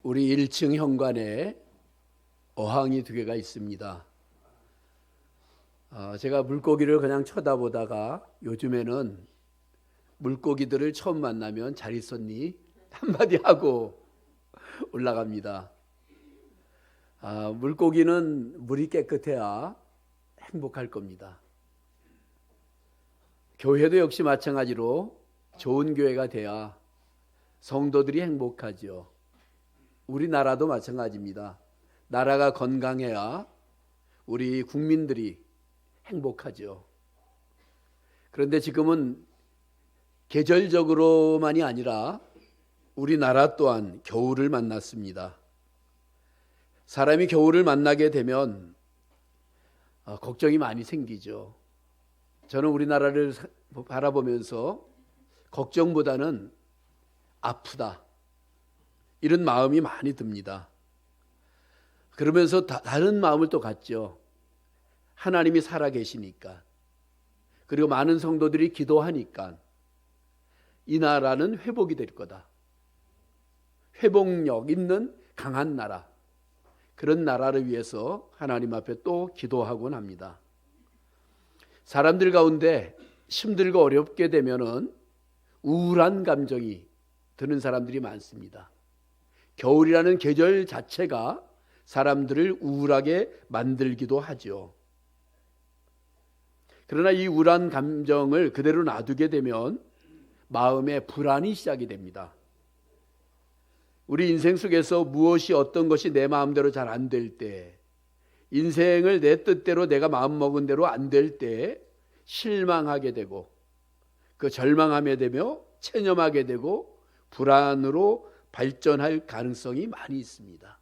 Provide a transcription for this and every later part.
우리 1층 현관에 어항이 2개가 있습니다. 제가 물고기를 그냥 쳐다보다가 요즘에는 물고기들을 처음 만나면 잘 있었니? 한마디 하고 올라갑니다. 물고기는 물이 깨끗해야 행복할 겁니다. 교회도 역시 마찬가지로 좋은 교회가 돼야 성도들이 행복하죠. 우리나라도 마찬가지입니다. 나라가 건강해야 우리 국민들이 행복하죠. 그런데 지금은 계절적으로만이 아니라 우리나라 또한 겨울을 만났습니다. 사람이 겨울을 만나게 되면 걱정이 많이 생기죠. 저는 우리나라를 바라보면서 걱정보다는 아프다, 이런 마음이 많이 듭니다. 그러면서 다른 마음을 또 갖죠. 하나님이 살아계시니까, 그리고 많은 성도들이 기도하니까 이 나라는 회복이 될 거다. 회복력 있는 강한 나라, 그런 나라를 위해서 하나님 앞에 또 기도하곤 합니다. 사람들 가운데 힘들고 어렵게 되면은 우울한 감정이 드는 사람들이 많습니다. 겨울이라는 계절 자체가 사람들을 우울하게 만들기도 하죠. 그러나 이 우울한 감정을 그대로 놔두게 되면 마음에 불안이 시작이 됩니다. 우리 인생 속에서 무엇이 어떤 것이 내 마음대로 잘 안 될 때, 인생을 내 뜻대로 내가 마음먹은 대로 안 될 때 실망하게 되고, 그 절망하게 되며 체념하게 되고 불안으로 발전할 가능성이 많이 있습니다.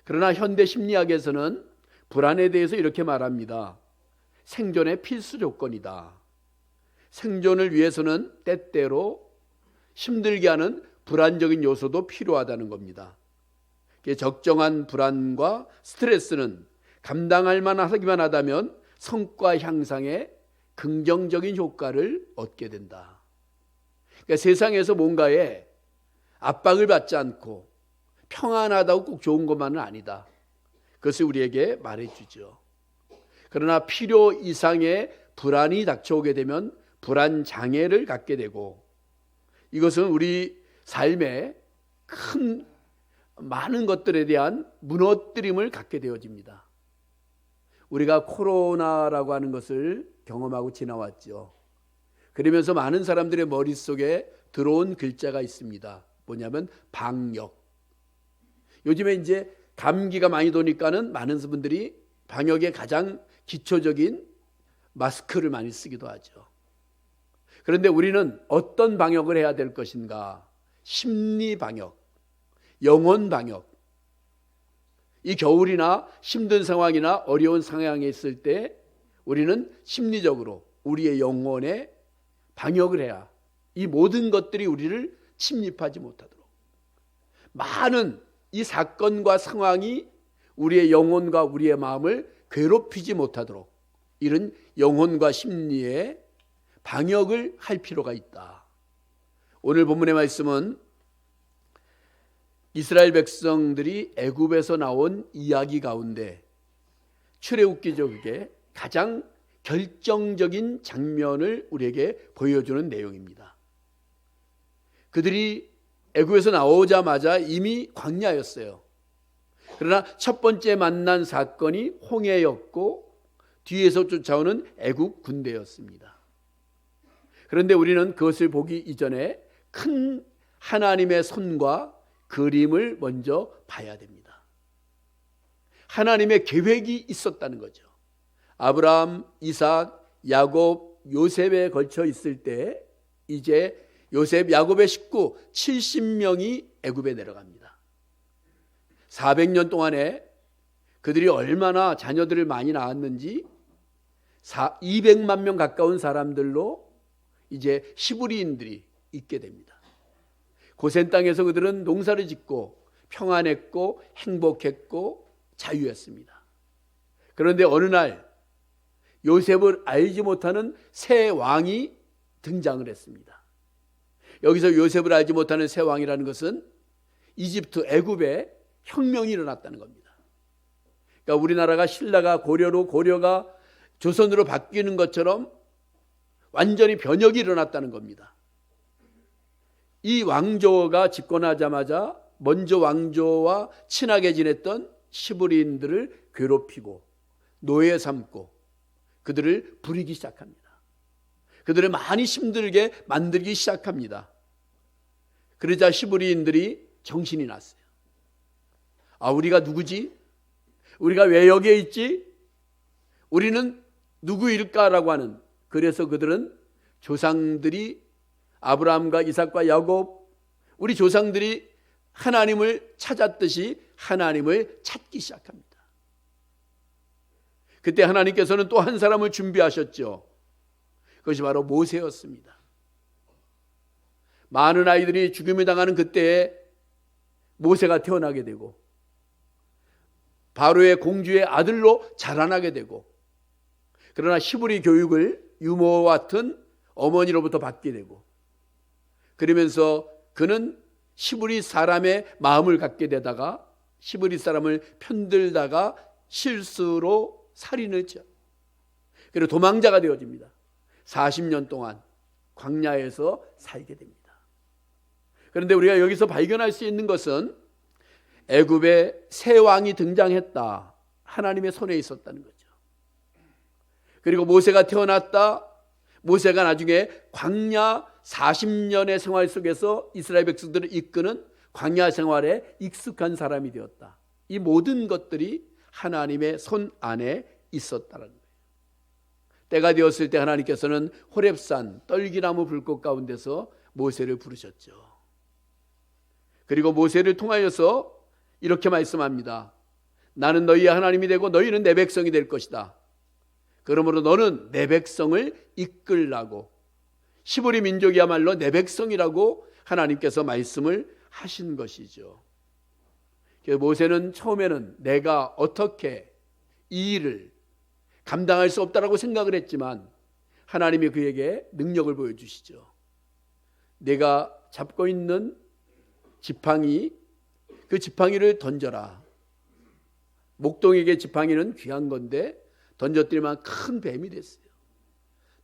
그러나 현대 심리학에서는 불안에 대해서 이렇게 말합니다. 생존의 필수 조건이다. 생존을 위해서는 때때로 힘들게 하는 불안적인 요소도 필요하다는 겁니다. 적정한 불안과 스트레스는 감당할 만하기만 하다면 성과 향상에 긍정적인 효과를 얻게 된다. 그러니까 세상에서 뭔가에 압박을 받지 않고 평안하다고 꼭 좋은 것만은 아니다. 그것을 우리에게 말해주죠. 그러나 필요 이상의 불안이 닥쳐오게 되면 불안 장애를 갖게 되고, 이것은 우리 삶에 많은 것들에 대한 무너뜨림을 갖게 되어집니다. 우리가 코로나라고 하는 것을 경험하고 지나왔죠. 그러면서 많은 사람들의 머릿속에 들어온 글자가 있습니다. 뭐냐면 방역. 요즘에 이제 감기가 많이 도니까는 많은 분들이 방역의 가장 기초적인 마스크를 많이 쓰기도 하죠. 그런데 우리는 어떤 방역을 해야 될 것인가? 심리 방역, 영혼 방역. 이 겨울이나 힘든 상황이나 어려운 상황에 있을 때 우리는 심리적으로 우리의 영혼에 방역을 해야 이 모든 것들이 우리를 침입하지 못하도록, 많은 이 사건과 상황이 우리의 영혼과 우리의 마음을 괴롭히지 못하도록 이런 영혼과 심리에 방역을 할 필요가 있다. 오늘 본문의 말씀은 이스라엘 백성들이 애굽에서 나온 이야기 가운데 출애굽기적에 가장 결정적인 장면을 우리에게 보여주는 내용입니다. 그들이 애굽에서 나오자마자 이미 광야였어요. 그러나 첫 번째 만난 사건이 홍해였고 뒤에서 쫓아오는 애굽 군대였습니다. 그런데 우리는 그것을 보기 이전에 큰 하나님의 손과 그림을 먼저 봐야 됩니다. 하나님의 계획이 있었다는 거죠. 아브라함, 이삭, 야곱, 요셉에 걸쳐 있을 때 이제 요셉, 야곱의 식구 70명이 애굽에 내려갑니다. 400년 동안에 그들이 얼마나 자녀들을 많이 낳았는지 200만 명 가까운 사람들로 이제 히브리인들이 있게 됩니다. 고센 땅에서 그들은 농사를 짓고 평안했고 행복했고 자유했습니다. 그런데 어느 날 요셉을 알지 못하는 새 왕이 등장을 했습니다. 여기서 요셉을 알지 못하는 새 왕이라는 것은 이집트 애굽에 혁명이 일어났다는 겁니다. 그러니까 우리나라가 신라가 고려로, 고려가 조선으로 바뀌는 것처럼 완전히 변혁이 일어났다는 겁니다. 이 왕조가 집권하자마자 먼저 왕조와 친하게 지냈던 시브리인들을 괴롭히고 노예 삼고 그들을 부리기 시작합니다. 그들을 많이 힘들게 만들기 시작합니다. 그러자 시브리인들이 정신이 났어요. 아, 우리가 누구지? 우리가 왜 여기에 있지? 우리는 누구일까라고 하는, 그래서 그들은 조상들이 아브라함과 이삭과 야곱, 우리 조상들이 하나님을 찾았듯이 하나님을 찾기 시작합니다. 그때 하나님께서는 또 한 사람을 준비하셨죠. 그것이 바로 모세였습니다. 많은 아이들이 죽임을 당하는 그때에 모세가 태어나게 되고 바로의 공주의 아들로 자라나게 되고, 그러나 히브리 교육을 유모와 같은 어머니로부터 받게 되고, 그러면서 그는 히브리 사람의 마음을 갖게 되다가 히브리 사람을 편들다가 실수로 살인을 쳐, 그리고 도망자가 되어집니다. 40년 동안 광야에서 살게 됩니다. 그런데 우리가 여기서 발견할 수 있는 것은 애굽에 새 왕이 등장했다, 하나님의 손에 있었다는 거죠. 그리고 모세가 태어났다, 모세가 나중에 광야 40년의 생활 속에서 이스라엘 백성들을 이끄는 광야 생활에 익숙한 사람이 되었다. 이 모든 것들이 하나님의 손 안에 있었다는 거예요. 때가 되었을 때 하나님께서는 호렙산 떨기나무 불꽃 가운데서 모세를 부르셨죠. 그리고 모세를 통하여서 이렇게 말씀합니다. 나는 너희의 하나님이 되고 너희는 내 백성이 될 것이다. 그러므로 너는 내 백성을 이끌라고, 히브리 민족이야말로 내 백성이라고 하나님께서 말씀을 하신 것이죠. 모세는 처음에는 내가 어떻게 이 일을 감당할 수 없다라고 생각을 했지만 하나님이 그에게 능력을 보여주시죠. 내가 잡고 있는 지팡이, 그 지팡이를 던져라. 목동에게 지팡이는 귀한 건데 던졌더니만 큰 뱀이 됐어요.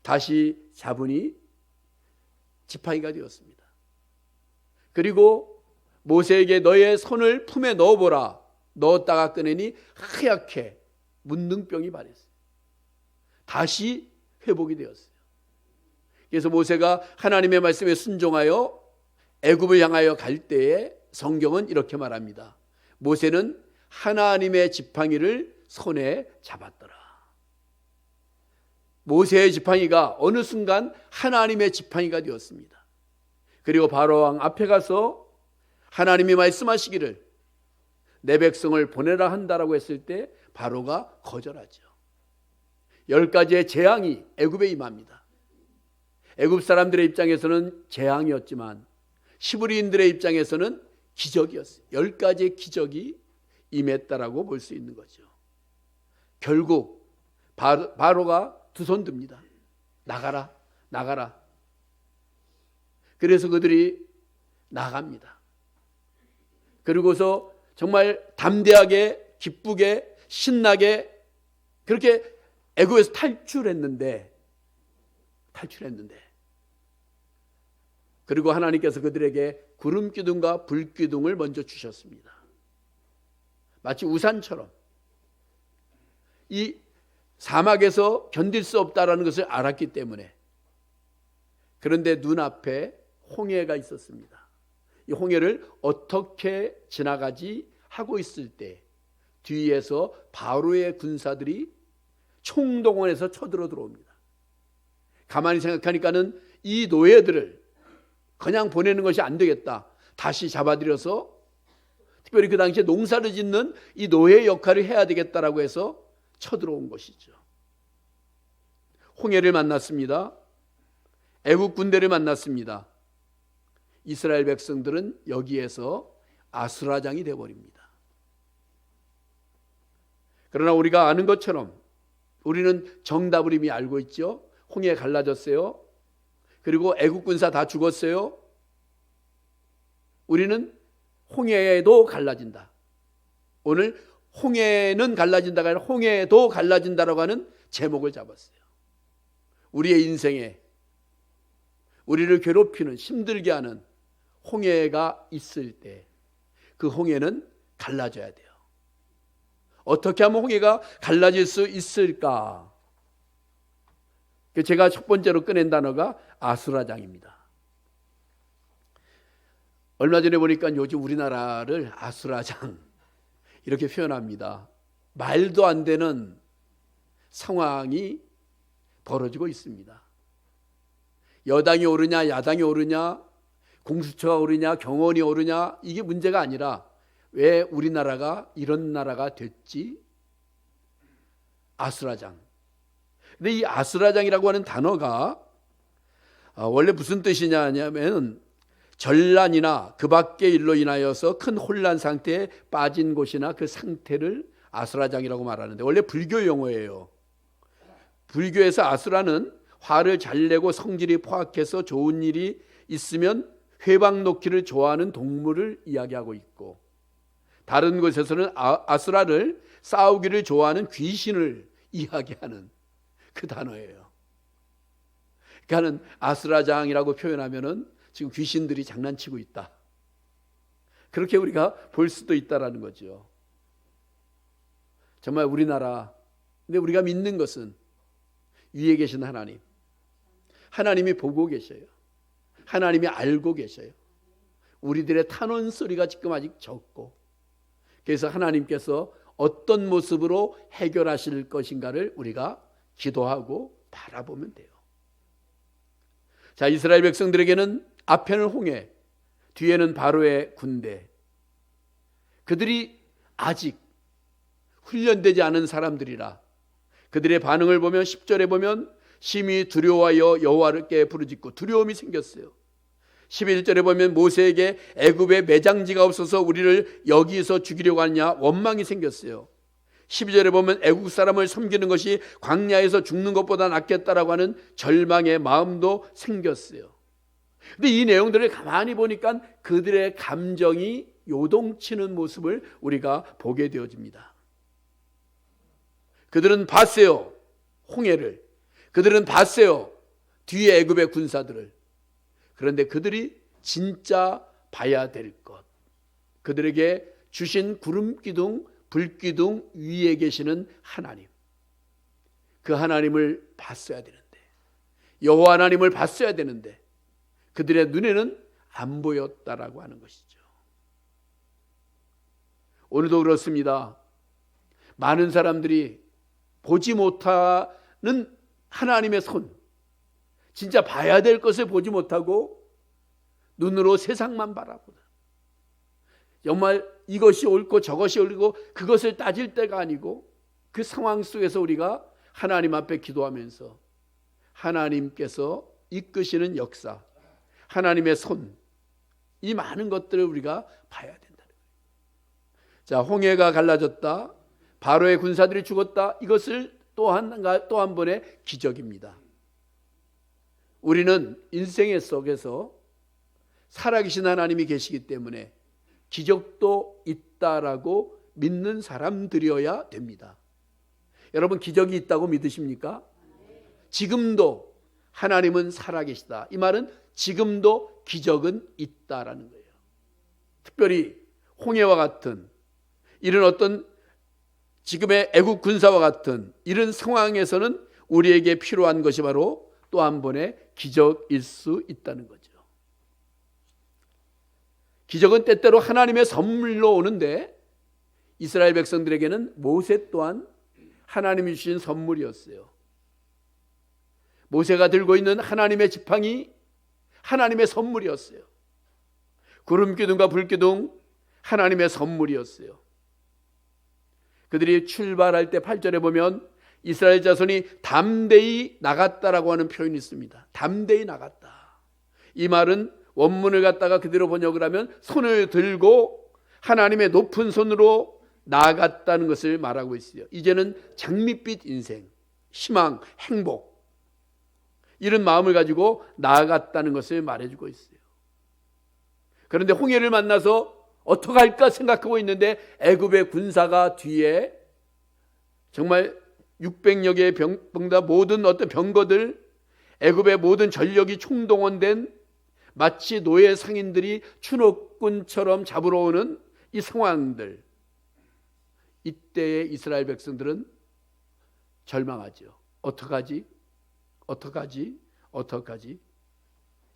다시 잡으니 지팡이가 되었습니다. 그리고 모세에게 너의 손을 품에 넣어보라. 넣었다가 꺼내니 하얗게 문둥병이 발했어요. 다시 회복이 되었어요. 그래서 모세가 하나님의 말씀에 순종하여 애굽을 향하여 갈 때에 성경은 이렇게 말합니다. 모세는 하나님의 지팡이를 손에 잡았더라. 모세의 지팡이가 어느 순간 하나님의 지팡이가 되었습니다. 그리고 바로 왕 앞에 가서 하나님이 말씀하시기를 내 백성을 보내라 한다라고 했을 때 바로가 거절하죠. 10가지의 재앙이 애굽에 임합니다. 애굽 사람들의 입장에서는 재앙이었지만 히브리인들의 입장에서는 기적이었어요. 10가지의 기적이 임했다라고 볼 수 있는 거죠. 결국 바로가 두 손 듭니다. 나가라, 나가라. 그래서 그들이 나갑니다. 그리고서 정말 담대하게, 기쁘게, 신나게 그렇게 애굽에서 탈출했는데 그리고 하나님께서 그들에게 구름 기둥과 불 기둥을 먼저 주셨습니다. 마치 우산처럼 이 사막에서 견딜 수 없다라는 것을 알았기 때문에. 그런데 눈앞에 홍해가 있었습니다. 이 홍해를 어떻게 지나가지 하고 있을 때 뒤에서 바로의 군사들이 총동원해서 쳐들어 들어옵니다. 가만히 생각하니까는 이 노예들을 그냥 보내는 것이 안 되겠다. 다시 잡아들여서 특별히 그 당시에 농사를 짓는 이 노예 역할을 해야 되겠다라고 해서 쳐들어온 것이죠. 홍해를 만났습니다. 애국 군대를 만났습니다. 이스라엘 백성들은 여기에서 아수라장이 되어버립니다. 그러나 우리가 아는 것처럼 우리는 정답을 이미 알고 있죠. 홍해 갈라졌어요. 그리고 애국 군사 다 죽었어요. 우리는 홍해도 갈라진다. 오늘 홍해는 갈라진다가 아니라 홍해도 갈라진다라고 하는 제목을 잡았어요. 우리의 인생에 우리를 괴롭히는, 힘들게 하는 홍해가 있을 때 그 홍해는 갈라져야 돼요. 어떻게 하면 홍해가 갈라질 수 있을까? 제가 첫 번째로 꺼낸 단어가 아수라장입니다. 얼마 전에 보니까 요즘 우리나라를 아수라장 이렇게 표현합니다. 말도 안 되는 상황이 벌어지고 있습니다. 여당이 오르냐 야당이 오르냐 공수처가 오르냐 경호원이 오르냐 이게 문제가 아니라 왜 우리나라가 이런 나라가 됐지? 아수라장. 근데 이 아수라장이라고 하는 단어가 원래 무슨 뜻이냐 하냐면 전란이나 그 밖의 일로 인하여서 큰 혼란 상태에 빠진 곳이나 그 상태를 아수라장이라고 말하는데 원래 불교 용어예요. 불교에서 아수라는 화를 잘 내고 성질이 포악해서 좋은 일이 있으면 회방 놓기를 좋아하는 동물을 이야기하고 있고, 다른 곳에서는 아수라를 싸우기를 좋아하는 귀신을 이야기하는 그 단어예요. 그러니까 아수라장이라고 표현하면은 지금 귀신들이 장난치고 있다. 그렇게 우리가 볼 수도 있다라는 거죠. 정말 우리나라, 근데 우리가 믿는 것은 위에 계신 하나님, 하나님이 보고 계셔요. 하나님이 알고 계셔요. 우리들의 탄원 소리가 지금 아직 적고, 그래서 하나님께서 어떤 모습으로 해결하실 것인가를 우리가 기도하고 바라보면 돼요. 자, 이스라엘 백성들에게는 앞에는 홍해, 뒤에는 바로의 군대. 그들이 아직 훈련되지 않은 사람들이라 그들의 반응을 보면 10절에 보면 심히 두려워하여 여호와께 부르짖고 두려움이 생겼어요. 11절에 보면 모세에게 애굽에 매장지가 없어서 우리를 여기서 죽이려고 하느냐 원망이 생겼어요. 12절에 보면 애국 사람을 섬기는 것이 광야에서 죽는 것보다 낫겠다라고 하는 절망의 마음도 생겼어요. 근데 이 내용들을 가만히 보니까 그들의 감정이 요동치는 모습을 우리가 보게 되어집니다. 그들은 봤어요. 홍해를. 그들은 봤어요. 뒤에 애굽의 군사들을. 그런데 그들이 진짜 봐야 될 것, 그들에게 주신 구름기둥, 불기둥 위에 계시는 하나님, 그 하나님을 봤어야 되는데, 여호와 하나님을 봤어야 되는데 그들의 눈에는 안 보였다라고 하는 것이죠. 오늘도 그렇습니다. 많은 사람들이 보지 못하는 하나님의 손, 진짜 봐야 될 것을 보지 못하고 눈으로 세상만 바라보다. 정말 이것이 옳고 저것이 옳고 그것을 따질 때가 아니고 그 상황 속에서 우리가 하나님 앞에 기도하면서 하나님께서 이끄시는 역사, 하나님의 손, 이 많은 것들을 우리가 봐야 된다는 거예요. 자, 홍해가 갈라졌다, 바로의 군사들이 죽었다. 이것을 또 한 번의 기적입니다. 우리는 인생의 속에서 살아계신 하나님이 계시기 때문에 기적도 있다라고 믿는 사람들이어야 됩니다. 여러분, 기적이 있다고 믿으십니까? 지금도 하나님은 살아계시다. 이 말은 지금도 기적은 있다라는 거예요. 특별히 홍해와 같은 이런 어떤 지금의 애국 군사와 같은 이런 상황에서는 우리에게 필요한 것이 바로 또 한 번의 기적일 수 있다는 거죠. 기적은 때때로 하나님의 선물로 오는데 이스라엘 백성들에게는 모세 또한 하나님이 주신 선물이었어요. 모세가 들고 있는 하나님의 지팡이, 하나님의 선물이었어요. 구름기둥과 불기둥, 하나님의 선물이었어요. 그들이 출발할 때 8절에 보면 이스라엘 자손이 담대히 나갔다라고 하는 표현이 있습니다. 담대히 나갔다. 이 말은 원문을 갖다가 그대로 번역을 하면 손을 들고 하나님의 높은 손으로 나아갔다는 것을 말하고 있어요. 이제는 장밋빛 인생, 희망, 행복, 이런 마음을 가지고 나아갔다는 것을 말해주고 있어요. 그런데 홍해를 만나서 어떡할까 생각하고 있는데 애굽의 군사가 뒤에 정말 600여 개의 병다 모든 어떤 병거들, 애굽의 모든 전력이 총동원된 마치 노예 상인들이 추노꾼처럼 잡으러 오는 이 상황들, 이때의 이스라엘 백성들은 절망하죠. 어떡하지?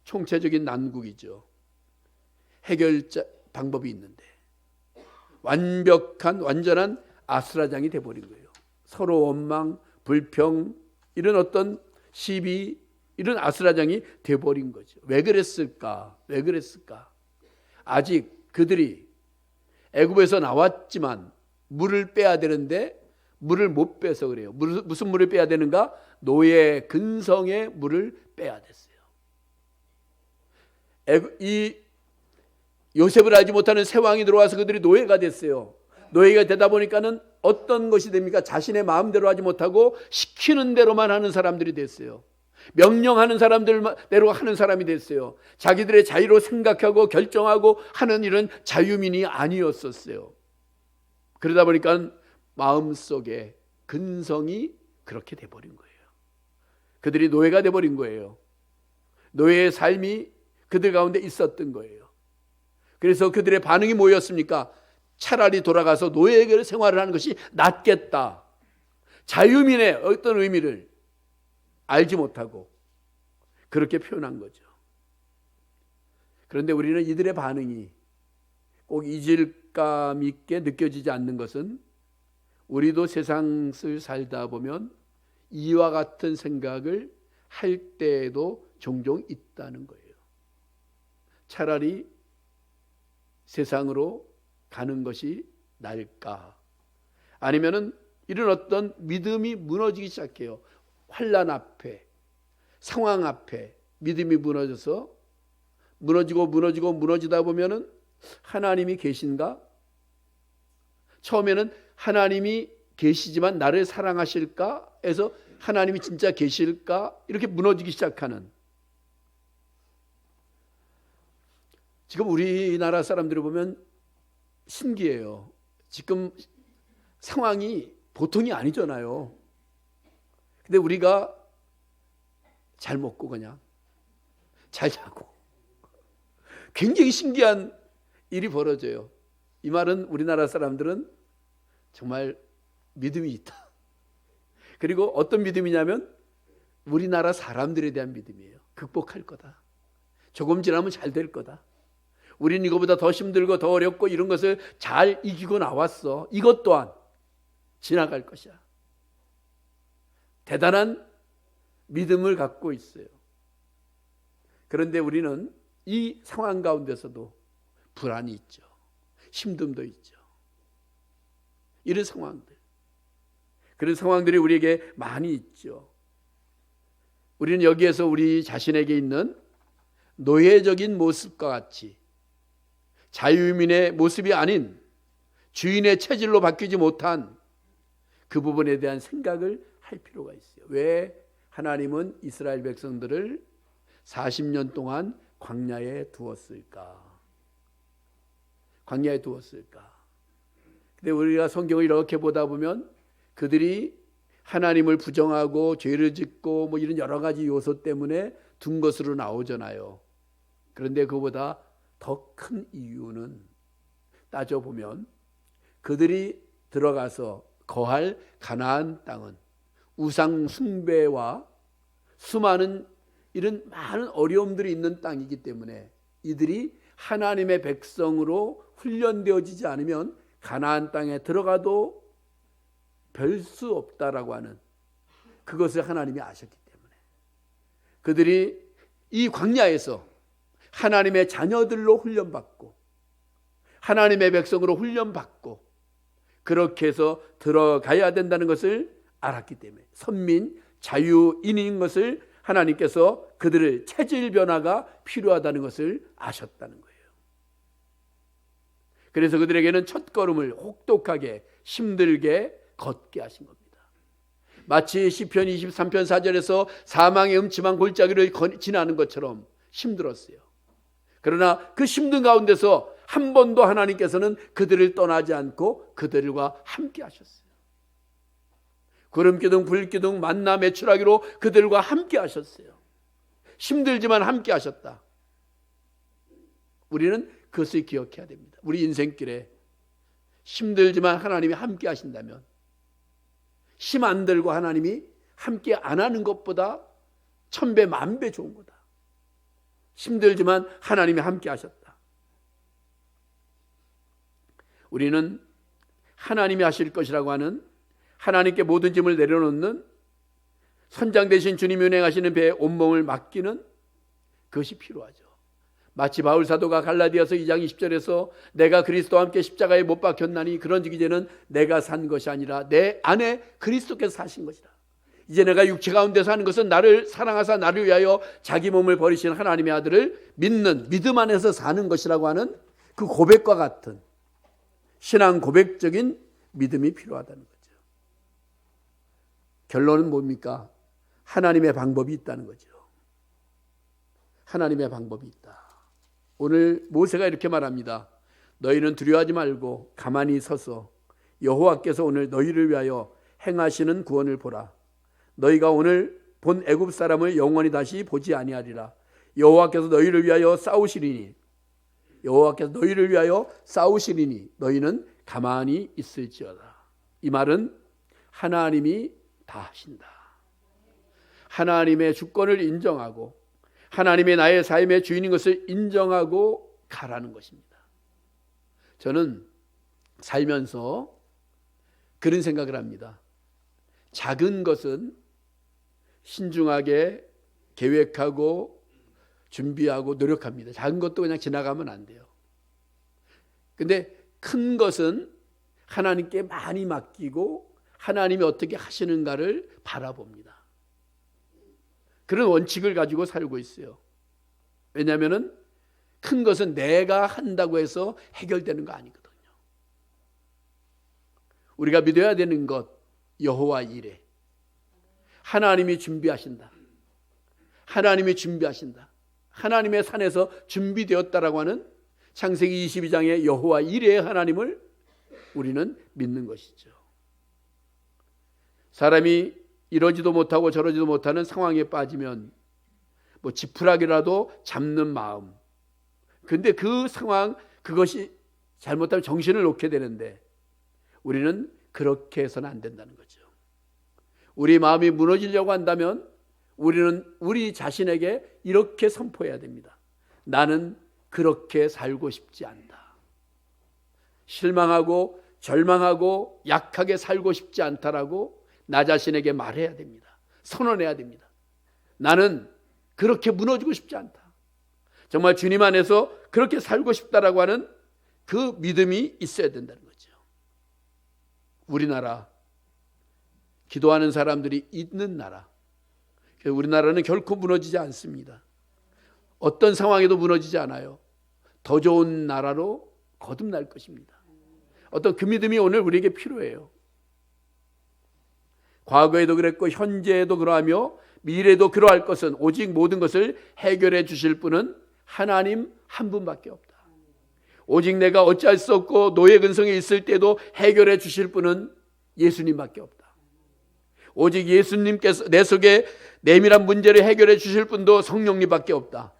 총체적인 난국이죠. 해결 방법이 있는데 완전한 아수라장이 돼버린 거예요. 서로 원망, 불평, 이런 어떤 시비, 이런 아수라장이 돼버린 거죠. 왜 그랬을까? 아직 그들이 애굽에서 나왔지만 물을 빼야 되는데 물을 못 빼서 그래요. 무슨 물을 빼야 되는가? 노예 근성의 물을 빼야 됐어요. 이 요셉을 알지 못하는 새 왕이 들어와서 그들이 노예가 됐어요. 노예가 되다 보니까는 어떤 것이 됩니까? 자신의 마음대로 하지 못하고 시키는 대로만 하는 사람들이 됐어요. 명령하는 사람들대로 하는 사람이 됐어요. 자기들의 자유로 생각하고 결정하고 하는 이런 자유민이 아니었었어요. 그러다 보니까 마음속에 근성이 그렇게 돼버린 거예요. 그들이 노예가 돼버린 거예요. 노예의 삶이 그들 가운데 있었던 거예요. 그래서 그들의 반응이 뭐였습니까? 차라리 돌아가서 노예 생활을 하는 것이 낫겠다. 자유민의 어떤 의미를 알지 못하고 그렇게 표현한 거죠. 그런데 우리는 이들의 반응이 꼭 이질감 있게 느껴지지 않는 것은 우리도 세상을 살다 보면 이와 같은 생각을 할 때에도 종종 있다는 거예요. 차라리 세상으로 가는 것이 나을까? 아니면은 이런 어떤 믿음이 무너지기 시작해요. 환난 앞에, 상황 앞에 믿음이 무너지다 보면은 하나님이 계신가? 처음에는 하나님이 계시지만 나를 사랑하실까? 해서 하나님이 진짜 계실까? 이렇게 무너지기 시작하는. 지금 우리나라 사람들을 보면 신기해요. 지금 상황이 보통이 아니잖아요. 근데 우리가 잘 먹고 그냥 잘 자고 굉장히 신기한 일이 벌어져요. 이 말은 우리나라 사람들은 정말 믿음이 있다. 그리고 어떤 믿음이냐면 우리나라 사람들에 대한 믿음이에요. 극복할 거다. 조금 지나면 잘 될 거다. 우린 이거보다 더 힘들고 더 어렵고 이런 것을 잘 이기고 나왔어. 이것 또한 지나갈 것이야. 대단한 믿음을 갖고 있어요. 그런데 우리는 이 상황 가운데서도 불안이 있죠. 힘듦도 있죠. 이런 상황들. 그런 상황들이 우리에게 많이 있죠. 우리는 여기에서 우리 자신에게 있는 노예적인 모습과 같이 자유민의 모습이 아닌 주인의 체질로 바뀌지 못한 그 부분에 대한 생각을 할 필요가 있어요. 왜 하나님은 이스라엘 백성들을 40년 동안 광야에 두었을까? 근데 우리가 성경을 이렇게 보다 보면 그들이 하나님을 부정하고 죄를 짓고 뭐 이런 여러 가지 요소 때문에 둔 것으로 나오잖아요. 그런데 그보다 더 큰 이유는 따져보면 그들이 들어가서 거할 가나안 땅은 우상 숭배와 수많은 이런 많은 어려움들이 있는 땅이기 때문에 이들이 하나님의 백성으로 훈련되어지지 않으면 가나안 땅에 들어가도 별 수 없다라고 하는 그것을 하나님이 아셨기 때문에 그들이 이 광야에서 하나님의 자녀들로 훈련받고 하나님의 백성으로 훈련받고 그렇게 해서 들어가야 된다는 것을 알았기 때문에 선민, 자유인인 것을 하나님께서 그들의 체질 변화가 필요하다는 것을 아셨다는 거예요. 그래서 그들에게는 첫걸음을 혹독하게 힘들게 걷게 하신 겁니다. 마치 시편 23편 4절에서 사망의 음침한 골짜기를 지나는 것처럼 힘들었어요. 그러나 그 힘든 가운데서 한 번도 하나님께서는 그들을 떠나지 않고 그들과 함께 하셨어요. 구름기둥 불기둥 만나 메추라기로 그들과 함께 하셨어요. 힘들지만 함께 하셨다. 우리는 그것을 기억해야 됩니다. 우리 인생길에 힘들지만 하나님이 함께 하신다면, 힘 안 들고 하나님이 함께 안 하는 것보다 1000배 만배 좋은 거다. 힘들지만 하나님이 함께 하셨다. 우리는 하나님이 하실 것이라고 하는, 하나님께 모든 짐을 내려놓는, 선장 대신 주님이 운행하시는 배에 온몸을 맡기는 그것이 필요하죠. 마치 바울 사도가 갈라디아서 2장 20절에서 내가 그리스도와 함께 십자가에 못 박혔나니 그런즉 이제는 내가 산 것이 아니라 내 안에 그리스도께서 사신 것이다. 이제 내가 육체 가운데 사는 것은 나를 사랑하사 나를 위하여 자기 몸을 버리신 하나님의 아들을 믿는 믿음 안에서 사는 것이라고 하는 그 고백과 같은 신앙 고백적인 믿음이 필요하다는 거죠. 결론은 뭡니까? 하나님의 방법이 있다는 거죠. 하나님의 방법이 있다. 오늘 모세가 이렇게 말합니다. 너희는 두려워하지 말고 가만히 서서 여호와께서 오늘 너희를 위하여 행하시는 구원을 보라. 너희가 오늘 본 애굽 사람을 영원히 다시 보지 아니하리라. 여호와께서 너희를 위하여 싸우시리니, 여호와께서 너희를 위하여 싸우시리니 너희는 가만히 있을지어다. 이 말은 하나님이 다 하신다. 하나님의 주권을 인정하고 하나님의 나의 삶의 주인인 것을 인정하고 가라는 것입니다. 저는 살면서 그런 생각을 합니다. 작은 것은 신중하게 계획하고 준비하고 노력합니다. 작은 것도 그냥 지나가면 안 돼요. 근데 큰 것은 하나님께 많이 맡기고 하나님이 어떻게 하시는가를 바라봅니다. 그런 원칙을 가지고 살고 있어요. 왜냐하면 큰 것은 내가 한다고 해서 해결되는 거 아니거든요. 우리가 믿어야 되는 것, 여호와 이레. 하나님이 준비하신다. 하나님이 준비하신다. 하나님의 산에서 준비되었다라고 하는 창세기 22장의 여호와 이레의 하나님을 우리는 믿는 것이죠. 사람이 이러지도 못하고 저러지도 못하는 상황에 빠지면 뭐 지푸라기라도 잡는 마음. 근데 그 상황, 그것이 잘못하면 정신을 놓게 되는데 우리는 그렇게 해서는 안 된다는 거죠. 우리 마음이 무너지려고 한다면 우리는 우리 자신에게 이렇게 선포해야 됩니다. 나는 그렇게 살고 싶지 않다. 실망하고 절망하고 약하게 살고 싶지 않다라고 나 자신에게 말해야 됩니다. 선언해야 됩니다. 나는 그렇게 무너지고 싶지 않다. 정말 주님 안에서 그렇게 살고 싶다라고 하는 그 믿음이 있어야 된다는 거죠. 우리나라 기도하는 사람들이 있는 나라. 우리나라는 결코 무너지지 않습니다. 어떤 상황에도 무너지지 않아요. 더 좋은 나라로 거듭날 것입니다. 어떤 그 믿음이 오늘 우리에게 필요해요. 과거에도 그랬고 현재에도 그러하며 미래에도 그러할 것은 오직 모든 것을 해결해 주실 분은 하나님 한 분밖에 없다. 오직 내가 어찌할 수 없고 노예 근성에 있을 때도 해결해 주실 분은 예수님밖에 없다. 오직 예수님께서 내 속에 내밀한 문제를 해결해 주실 분도 성령님밖에 없다.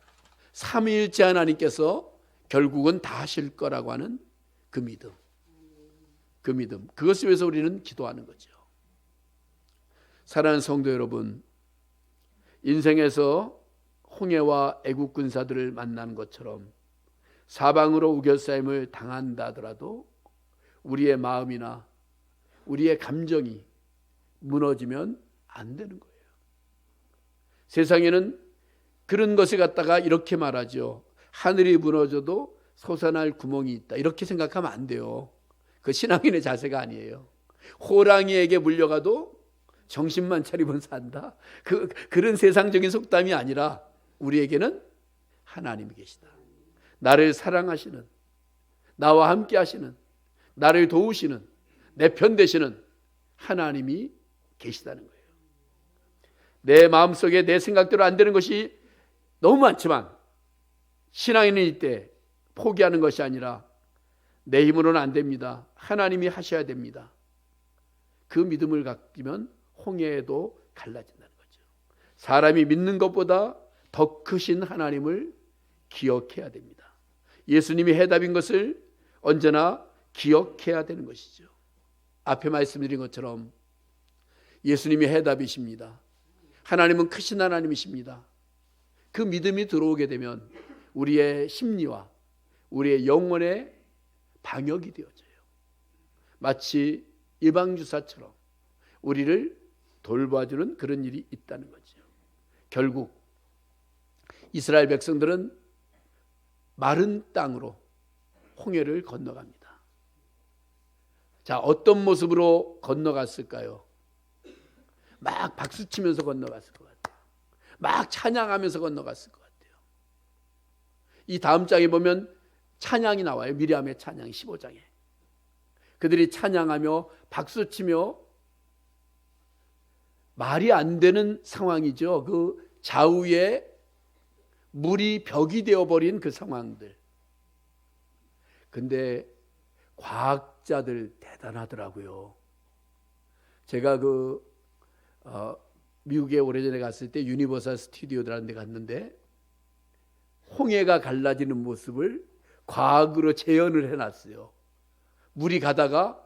삼위일체 하나님께서 결국은 다 하실 거라고 하는 그 믿음. 그 믿음. 그것을 위해서 우리는 기도하는 거죠. 사랑하는 성도 여러분, 인생에서 홍해와 애국 군사들을 만난 것처럼 사방으로 우겨싸임을 당한다 하더라도 우리의 마음이나 우리의 감정이 무너지면 안 되는 거예요. 세상에는 그런 것을 갖다가 이렇게 말하죠. 하늘이 무너져도 솟아날 구멍이 있다. 이렇게 생각하면 안 돼요. 그 신앙인의 자세가 아니에요. 호랑이에게 물려가도 정신만 차리면 산다. 그런 세상적인 속담이 아니라 우리에게는 하나님이 계시다. 나를 사랑하시는, 나와 함께 하시는, 나를 도우시는, 내 편 되시는 하나님이 계시다는 거예요. 내 마음속에 내 생각대로 안 되는 것이 너무 많지만 신앙인일 때 포기하는 것이 아니라 내 힘으로는 안 됩니다. 하나님이 하셔야 됩니다. 그 믿음을 갖기면 홍해에도 갈라진다는 거죠. 사람이 믿는 것보다 더 크신 하나님을 기억해야 됩니다. 예수님이 해답인 것을 언제나 기억해야 되는 것이죠. 앞에 말씀드린 것처럼 예수님이 해답이십니다. 하나님은 크신 하나님이십니다. 그 믿음이 들어오게 되면 우리의 심리와 우리의 영혼의 방역이 되어져요. 마치 예방주사처럼 우리를 돌봐주는 그런 일이 있다는 거죠. 결국 이스라엘 백성들은 마른 땅으로 홍해를 건너갑니다. 자, 어떤 모습으로 건너갔을까요? 막 박수치면서 건너갔을 것 같아요. 막 찬양하면서 건너갔을 것 같아요. 이 다음 장에 보면 찬양이 나와요. 미리암의 찬양 15장에. 그들이 찬양하며 박수치며 말이 안 되는 상황이죠. 그 좌우에 물이 벽이 되어버린 그 상황들. 근데 과학자들 대단하더라고요. 제가 미국에 오래전에 갔을 때 유니버설 스튜디오라는 데 갔는데 홍해가 갈라지는 모습을 과학으로 재현을 해놨어요. 물이 가다가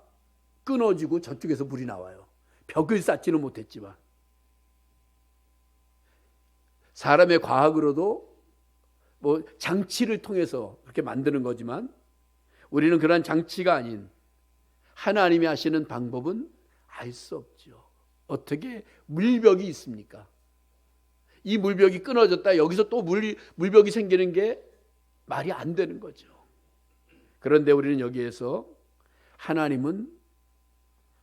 끊어지고 저쪽에서 물이 나와요. 벽을 쌓지는 못했지만 사람의 과학으로도 뭐 장치를 통해서 그렇게 만드는 거지만 우리는 그런 장치가 아닌 하나님이 하시는 방법은 알 수 없죠. 어떻게 물벽이 있습니까? 이 물벽이 끊어졌다 여기서 또 물벽이 생기는 게 말이 안 되는 거죠. 그런데 우리는 여기에서 하나님은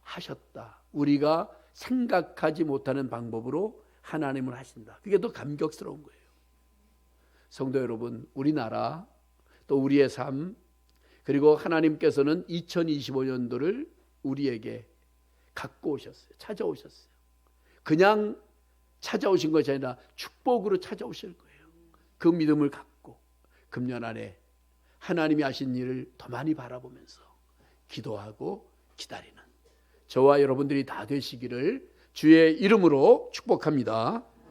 하셨다. 우리가 생각하지 못하는 방법으로 하나님을 하신다. 그게 더 감격스러운 거예요. 성도 여러분, 우리나라 또 우리의 삶 그리고 하나님께서는 2025년도를 우리에게 갖고 오셨어요. 찾아오셨어요. 그냥 찾아오신 것이 아니라 축복으로 찾아오실 거예요. 그 믿음을 갖고 금년 안에 하나님이 하신 일을 더 많이 바라보면서 기도하고 기다리는 저와 여러분들이 다 되시기를 주의 이름으로 축복합니다.